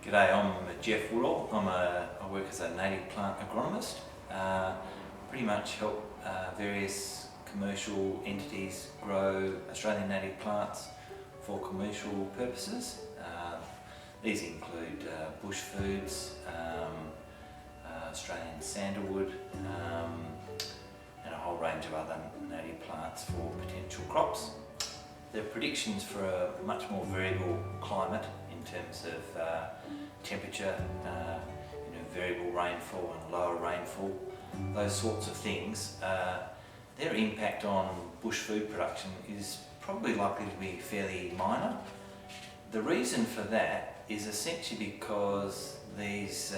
G'day, I'm Geoff Woodall. I work as a native plant agronomist. Pretty much help various commercial entities grow Australian native plants for commercial purposes. These include bush foods, Australian sandalwood, and a whole range of other native plants for potential crops. There are predictions for a much more variable climate in terms of temperature, variable rainfall and lower rainfall, those sorts of things. Their impact on bush food production is probably likely to be fairly minor. The reason for that is essentially because these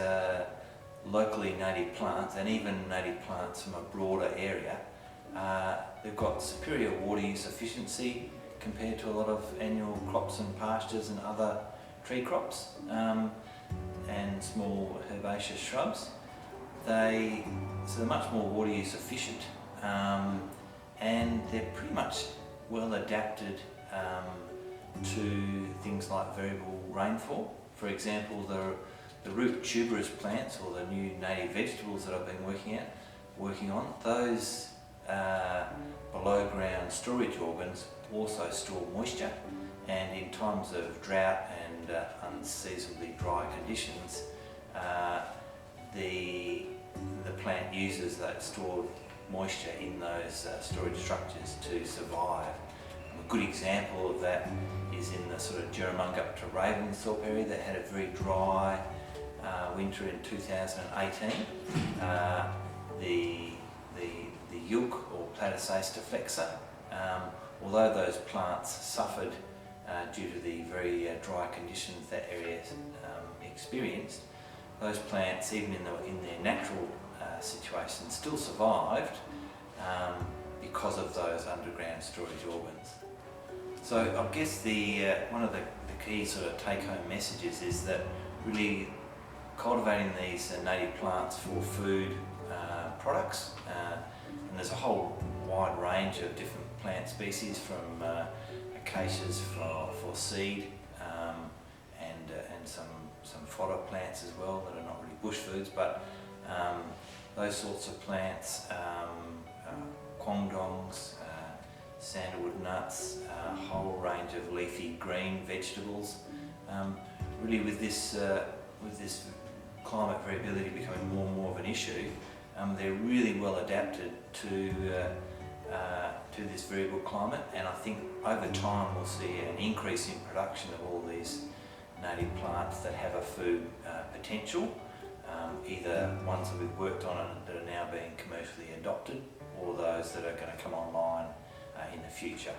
locally native plants, and even native plants from a broader area, they've got superior water use efficiency compared to a lot of annual crops and pastures and other tree crops and small herbaceous shrubs. So they're much more water use efficient, and they're pretty much well adapted to things like variable rainfall. For example, the root tuberous plants, or the new native vegetables that I've been working on, those below ground storage organs also store moisture, and in times of drought and unseasonably dry conditions, the plant uses that stored moisture in those storage structures to survive. A good example of that is in the sort of Jerramungup to Ravensthorpe area that had a very dry winter in 2018. The yilk, or Platysaster flexa, although those plants suffered due to the very dry conditions that area experienced, those plants, even in their natural situation, still survived because of those underground storage organs. So I guess one of the key sort of take-home messages is that really cultivating these native plants for food products, and there's a whole wide range of different plant species, from acacias for seed, and some fodder plants as well that are not really bush foods, but those sorts of plants, quandongs, sandalwood nuts, a whole range of leafy green vegetables. Really, with this climate variability becoming more and more of an issue, they're really well adapted to this variable climate, and I think over time we'll see an increase in production of all these native plants that have a food potential, either ones that we've worked on and that are now being commercially adopted, or those that are going to come online in the future.